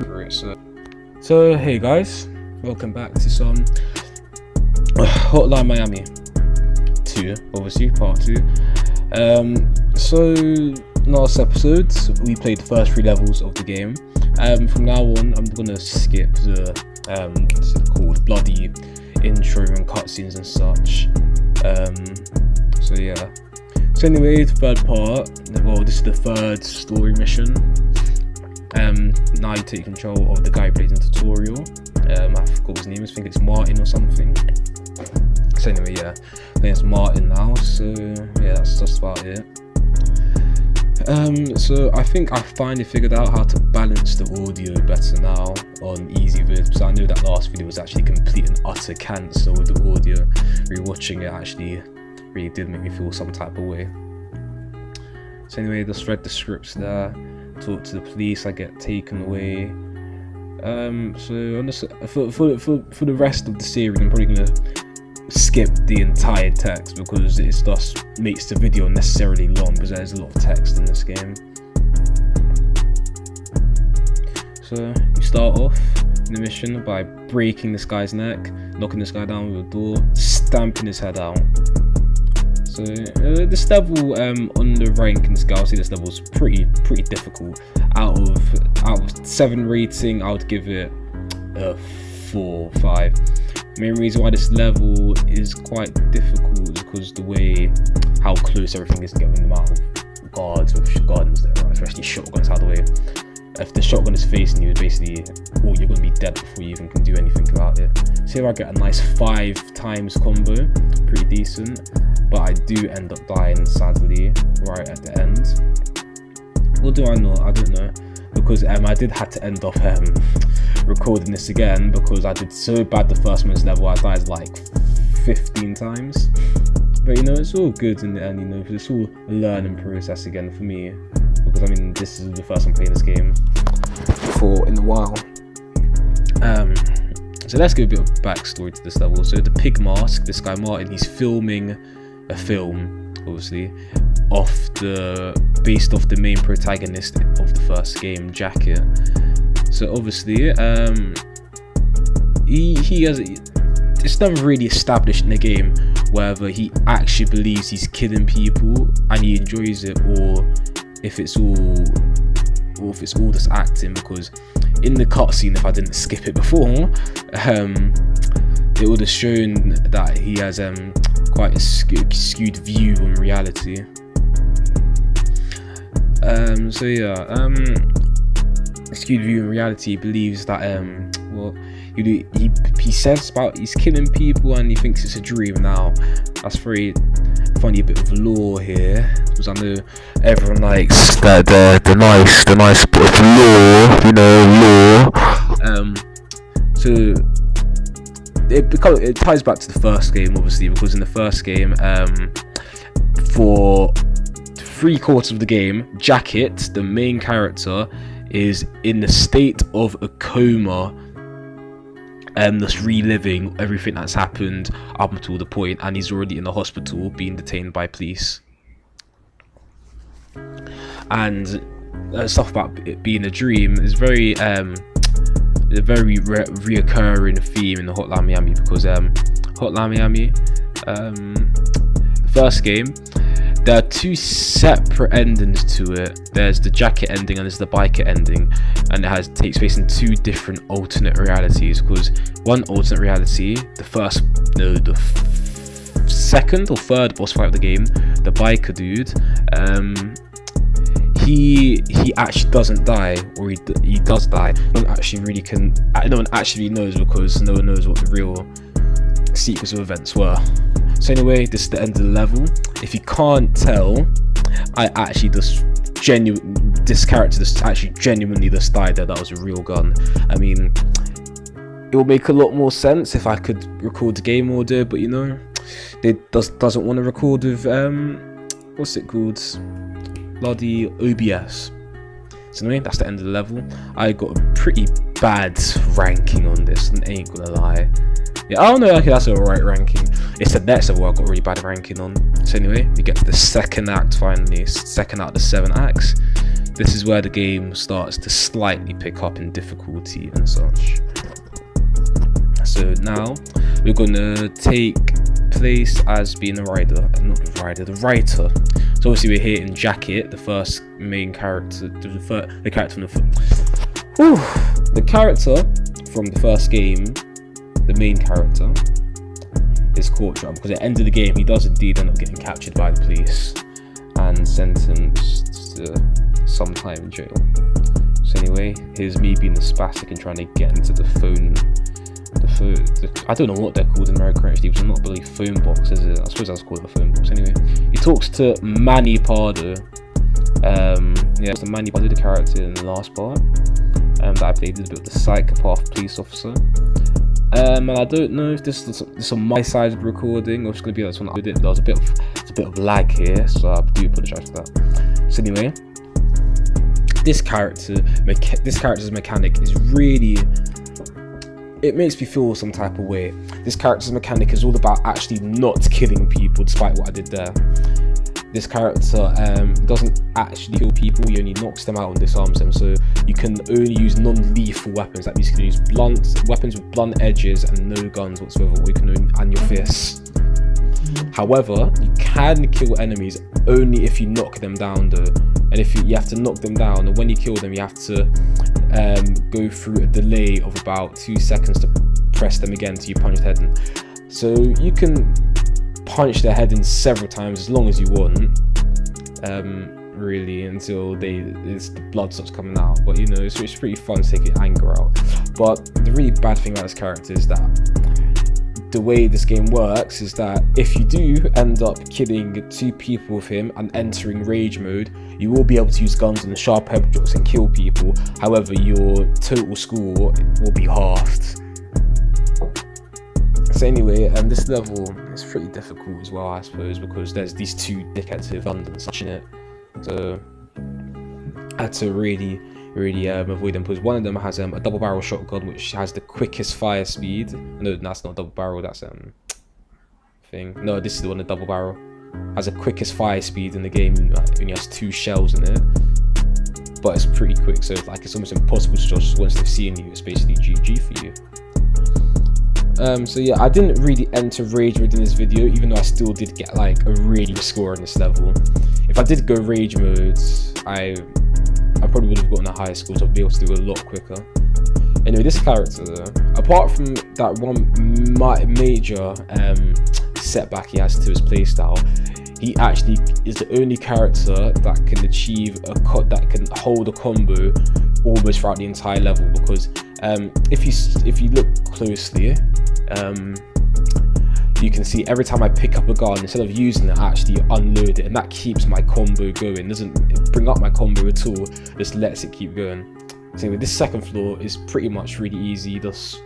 Right, so hey guys, welcome back to some Hotline Miami 2, obviously part 2. So last episode we played the first 3 levels of the game. From now on I'm gonna skip the what's it called, bloody intro and cutscenes and such. So yeah. So anyway, the third part, well, this is the third story mission. Now you take control of the guy who plays in the tutorial. I forgot his name, I think it's Martin or something. So anyway, yeah, I think it's Martin now, so yeah, that's just about it. So I think I finally figured out how to balance the audio better now on easy vid, because I knew that last video was actually complete and utter cancer with the audio. Rewatching it actually really did make me feel some type of way. So anyway, just read the scripts there, talk to the police, I get taken away. So on this, for the rest of the series I'm probably gonna skip the entire text because it just makes the video unnecessarily long because there's a lot of text in this game. So you start off in the mission by breaking this guy's neck, knocking this guy down with a door, stamping his head out. So this level on the rank in this guy, I'll say this level is pretty difficult. Out of 7 rating, I would give it a 4 or 5. The main reason why this level is quite difficult is because the way how close everything is, given the amount of guards with guns there, right? Especially shotguns out of the way. If the shotgun is facing you, basically, oh, you're gonna be dead before you even can do anything about it. So here I get a nice 5 times combo, pretty decent. But I do end up dying sadly right at the end. Or do I not? I don't know, because I did have to end off recording this again because I did so bad the first month's level. I died like 15 times, but you know, it's all good in the end, you know, because it's all a learning process again for me, because I mean, this is the first time playing this game for in a while. So let's give a bit of backstory to this level. So the pig mask, this guy Martin, he's filming a film, obviously, based off the main protagonist of the first game, Jacket. So obviously, he has, it's never really established in the game whether he actually believes he's killing people and he enjoys it, or if it's all just acting. Because in the cutscene, if I didn't skip it before, it would have shown that he has quite a skewed view on reality. So yeah, skewed view in reality. He believes that well, he says about he's killing people and he thinks it's a dream. Now that's very funny, a bit of lore here, because I know everyone likes that the nice bit of lore, you know, lore. So it ties back to the first game, obviously, because in the first game, for 3/4 of the game, Jacket, the main character, is in the state of a coma, just reliving everything that's happened up until the point, and he's already in the hospital being detained by police. And stuff about it being a dream is very a very reoccurring theme in the Hotline Miami, because Hotline Miami, the first game, there are 2 separate endings to it. There's the Jacket ending and there's the biker ending, and it takes place in 2 different alternate realities. Because one alternate reality, the second or third boss fight of the game, the biker dude, he actually doesn't die, or he does die. No one actually knows, because no one knows what the real sequence of events were. So anyway, this is the end of the level. If you can't tell, I actually this character just actually genuinely just died there. That was a real gun. I mean, it would make a lot more sense if I could record the game order, but you know, it doesn't want to record with what's it called, bloody OBS. So anyway, that's the end of the level. I got a pretty bad ranking on this, and ain't gonna lie. Yeah, I don't know, okay, that's a alright ranking. It's the next level I got a really bad ranking on. So anyway, we get to the second act finally. Second out of the 7 acts. this is where the game starts to slightly pick up in difficulty and such. So now we're gonna take place as being the rider, not the rider, the writer. So obviously we're here in Jacket, the first main character, the character from the first game. The main character is Courtroom, because at the end of the game he does indeed end up getting captured by the police and sentenced to some time in jail. So anyway, here's me being a spastic and trying to get into the phone. I don't know what they're called in America actually, because I'm not really phone box, is it? I suppose that's called a phone box. Anyway, he talks to Manny Pardo. Yeah, it's the Manny Pardo, the character in the last part that I played, is a bit of the psychopath police officer. And I don't know if this is on my side of the recording or it's going to be like this one I did. There was a bit of lag here, so I do apologise for that. So anyway, this character's mechanic is really, it makes me feel some type of way. This character's mechanic is all about actually not killing people, despite what I did there. This character doesn't actually kill people, he only knocks them out and disarms them. So you can only use non-lethal weapons. That means you can use weapons with blunt edges and no guns whatsoever, or you can and your fists. However, you can kill enemies only if you knock them down though. And if you have to knock them down, and when you kill them you have to go through a delay of about 2 seconds to press them again till you punch their head in. So you can punch their head in several times as long as you want, really, until the blood starts coming out. But you know, it's pretty fun to take your anger out. But the really bad thing about this character is that the way this game works is that if you do end up killing 2 people with him and entering rage mode, you will be able to use guns and sharp objects and kill people. However, your total score will be halved. So anyway, this level is pretty difficult as well, I suppose, because there's these 2 dickheads with guns and such in it. So I had to really avoid them, because one of them has a double barrel shotgun which has the quickest fire speed. No, that's not double barrel, that's thing. No, this is the one, the double barrel has the quickest fire speed in the game. It only has 2 shells in it, but it's pretty quick, so like it's almost impossible to just, once they've seen you, it's basically GG for you. So yeah, I didn't really enter rage mode in this video, even though I still did get like a really good score on this level. If I did go rage mode, I probably would have gotten a higher score, so I'd be able to do a lot quicker. Anyway, this character though, apart from that one major setback he has to his playstyle, he actually is the only character that can achieve that can hold a combo almost throughout the entire level. Because if you look closely, you can see every time I pick up a gun, instead of using it, I actually unload it, and that keeps my combo going. It doesn't bring up my combo at all, just lets it keep going. So anyway, this second floor is pretty much really easy. You just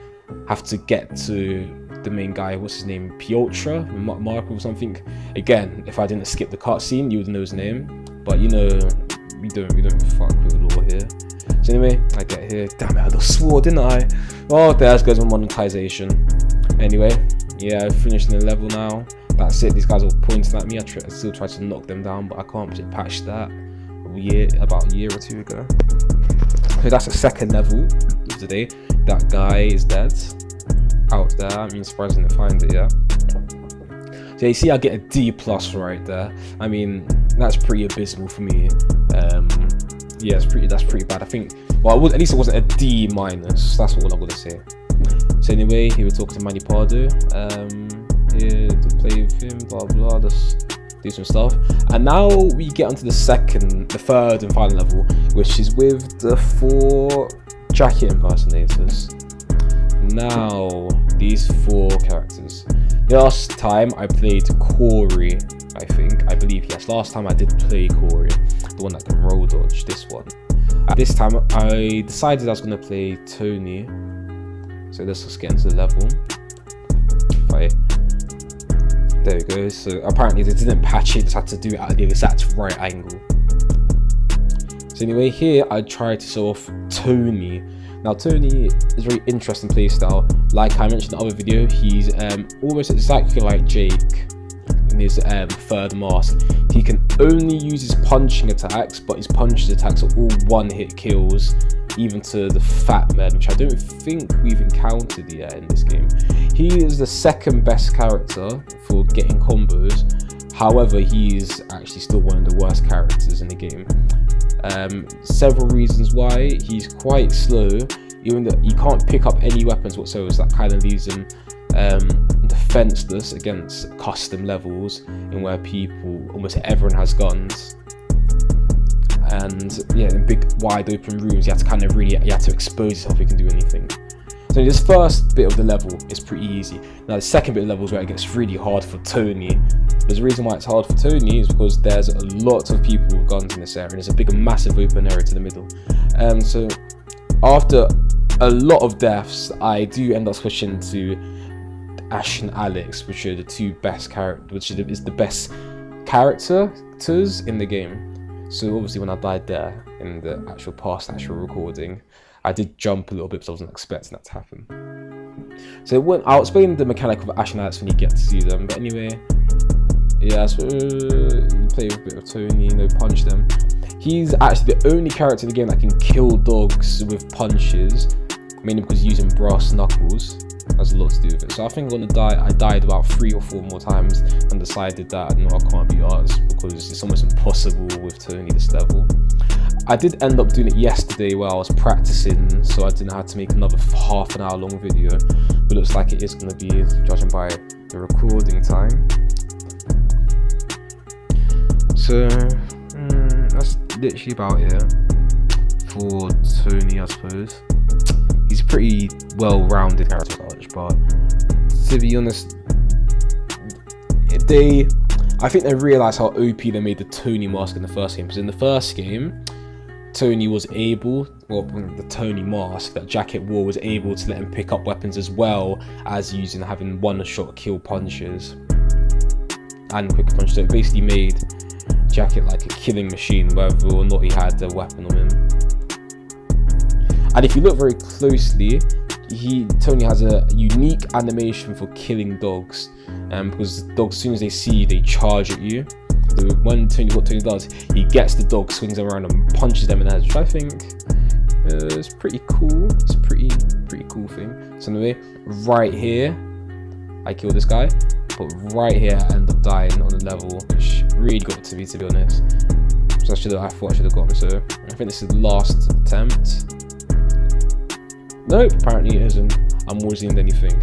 have to get to the main guy, what's his name, Piotr, Marco or something. Again, if I didn't skip the cutscene, you would know his name, but you know, we don't fuck with law here. So anyway, I get here. Damn it, I just swore, didn't I? Oh, there goes my monetization. Anyway, yeah, I've finished the level now. That's it. These guys are pointing at me. I still try to knock them down, but I can't, because it patched that about a year or 2 ago. So that's the second level of the day. That guy is dead out there. I mean, surprised I didn't find it yet. So you see, I get a D+ right there. I mean, that's pretty abysmal for me. Yeah, that's pretty bad. I think, well, at least it wasn't a D-. That's all I'm gonna say. So anyway, he was talking to Manny Pardo. Here to play with him, blah blah. Just do some stuff. And now we get onto the third and final level, which is with the 4 Jacket impersonators. Now, these 4 characters. Last time I played Corey, I believe, yes. Last time I did play Corey, the one that can roll dodge, this one. This time I decided I was going to play Tony. So let's just get into the level. There we go. So apparently they didn't patch it, just had to do it at the exact right angle. So anyway, here I tried to show off Tony. Now Tony is a very interesting playstyle. Like I mentioned in the other video, he's almost exactly like Jake, in his third mask, he can only use his punching attacks, but his punching attacks are all one-hit kills, even to the Fat Man, which I don't think we've encountered yet in this game. He is the second best character for getting combos. However, he's actually still one of the worst characters in the game. Several reasons why. He's quite slow, even though he can't pick up any weapons whatsoever, so that kind of leaves him defenseless against custom levels in where almost everyone has guns. And yeah, in big wide open rooms, you have to expose yourself if you can do anything. So this first bit of the level is pretty easy. Now the second bit of the level is where it gets really hard for Tony. There's a reason why it's hard for Tony is because there's a lot of people with guns in this area, and there's a massive open area to the middle. So after a lot of deaths, I do end up switching to Ash and Alex, which are the two best characters, which is the best characters in the game. So obviously when I died there in the actual recording, I did jump a little bit because I wasn't expecting that to happen. So I'll explain the mechanic of Ash and Alex when you get to see them. But anyway, yeah, so you play with a bit of Tony, punch them. He's actually the only character in the game that can kill dogs with punches, mainly because he's using brass knuckles. Has a lot to do with it. So I think I'm gonna die. I died about 3 or 4 more times and decided that no, I can't be arsed because it's almost impossible with Tony this level. I did end up doing it yesterday while I was practicing, so I didn't have to make another half an hour long video, but it looks like it is going to be, judging by the recording time. So that's literally about it for Tony, I suppose. He's a pretty well-rounded character, but to be honest, I think they realised how OP they made the Tony mask in the first game, because in the first game, Tony was able, well, the Tony mask that Jacket wore was able to let him pick up weapons as well as having one-shot kill punches and quick punches. So it basically made Jacket like a killing machine, whether or not he had a weapon on him. And if you look very closely, Tony has a unique animation for killing dogs, because dogs, as soon as they see you, they charge at you. So what Tony does, he gets the dog, swings them around and punches them in the head, which I think is pretty cool. It's a pretty cool thing. So anyway, right here, I kill this guy, but right here I end up dying on the level, which really got to me, to be honest. So I thought I should have gotten. So I think this is the last attempt. Nope, apparently it isn't. I'm more than anything.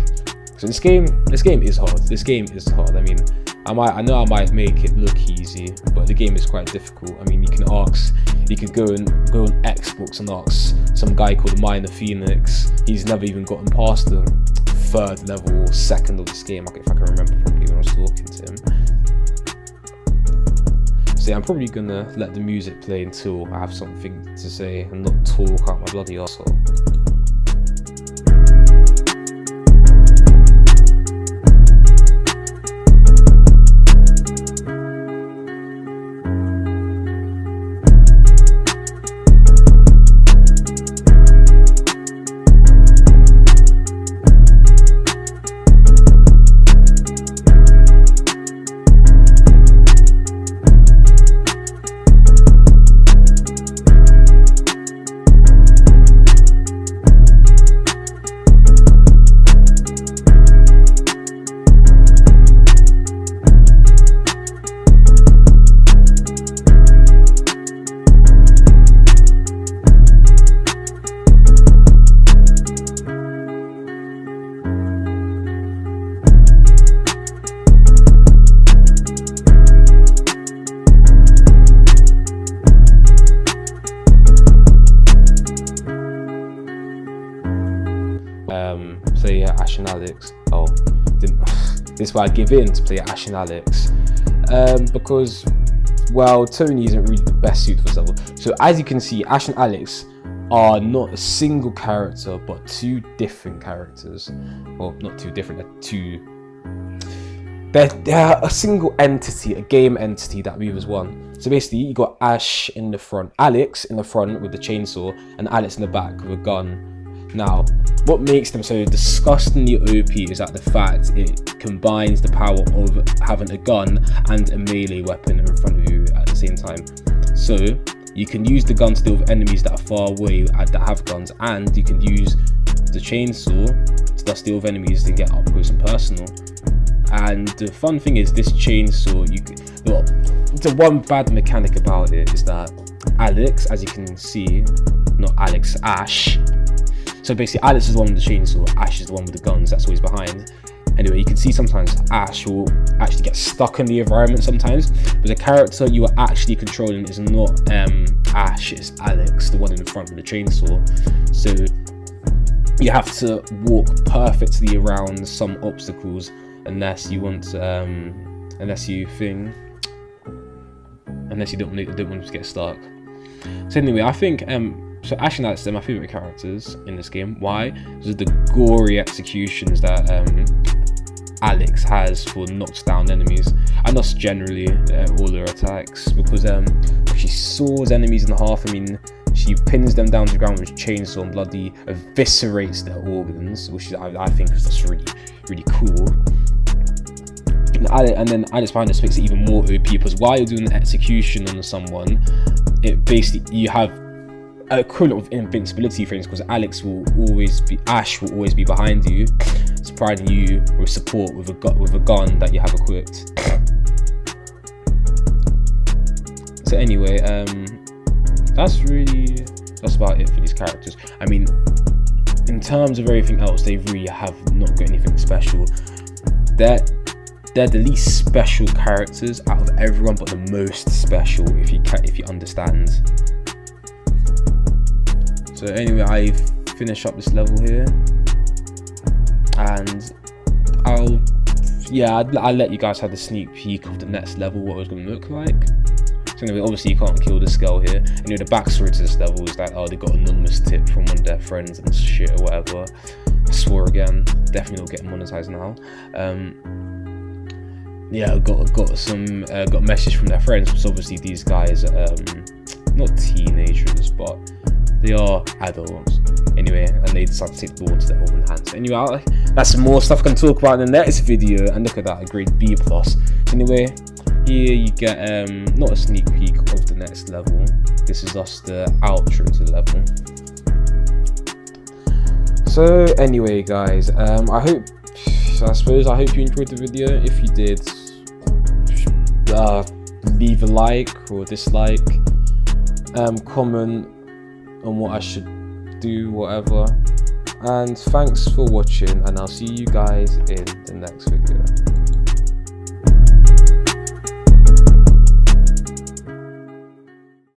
So this game is hard. This game is hard. I mean, I know I might make it look easy, but the game is quite difficult. I mean, you could go on Xbox and ask some guy called Minor Phoenix. He's never even gotten past the 3rd level or 2nd of this game, if I can remember properly when I was talking to him. So yeah, I'm probably gonna let the music play until I have something to say and not talk out my bloody arsehole. Play Ash and Alex. This is why I give in to play Ash and Alex, because, well, Tony isn't really the best suit for this level. So as you can see, Ash and Alex are not a single character, but 2 different characters. Well, not 2 different, they're a single entity, a game entity that moves as one. So basically, you got Ash in the front, Alex in the front with the chainsaw, and Alex in the back with a gun. Now, what makes them so disgustingly OP is that the fact it combines the power of having a gun and a melee weapon in front of you at the same time. So you can use the gun to deal with enemies that are far away that have guns, and you can use the chainsaw to thus deal with enemies to get up close and personal. And the fun thing is, this chainsaw, the one bad mechanic about it is that Alex, as you can see, not Alex, Ash. So basically Alex is the one with the chainsaw, Ash is the one with the guns, that's what he's behind. Anyway, you can see sometimes Ash will actually get stuck in the environment sometimes, but the character you are actually controlling is not Ash, it's Alex, the one in the front with the chainsaw. So you have to walk perfectly around some obstacles unless you want unless you don't want to get stuck. So anyway, I think so Ash and Alex are my favourite characters in this game. Why? Because of the gory executions that Alex has for knocks down enemies, and not generally all her attacks, because she saws enemies in half. I mean, she pins them down to the ground with a chainsaw and bloody eviscerates their organs, which I think is just really cool. And then Alex behind this makes it even more OP, because while you're doing the execution on someone, it basically, you have an equivalent of invincibility frames, because Ash will always be behind you, providing you with support with a gun that you have equipped. So anyway, that's about it for these characters. I mean, in terms of everything else, they really have not got anything special. They're the least special characters out of everyone, but the most special if you understand. So anyway, I finish up this level here, and I'll let you guys have the sneak peek of the next level, what it's going to look like. So anyway, obviously you can't kill this girl here. Anyway, the backstory to this level is that they got an anonymous tip from one of their friends and shit or whatever. I swore again, definitely not getting monetized now. Yeah, got a message from their friends, because obviously these guys are not teenagers, but they are adults. Anyway, and they decided to take the ball to their own hands. Anyway, that's some more stuff I can talk about in the next video, and look at that, a grade B+. So anyway, here you get not a sneak peek of the next level. This is just the outro to the level. So anyway, guys, I hope you enjoyed the video. If you did, leave a like or dislike, comment on what I should do, whatever. And thanks for watching, and I'll see you guys in the next video.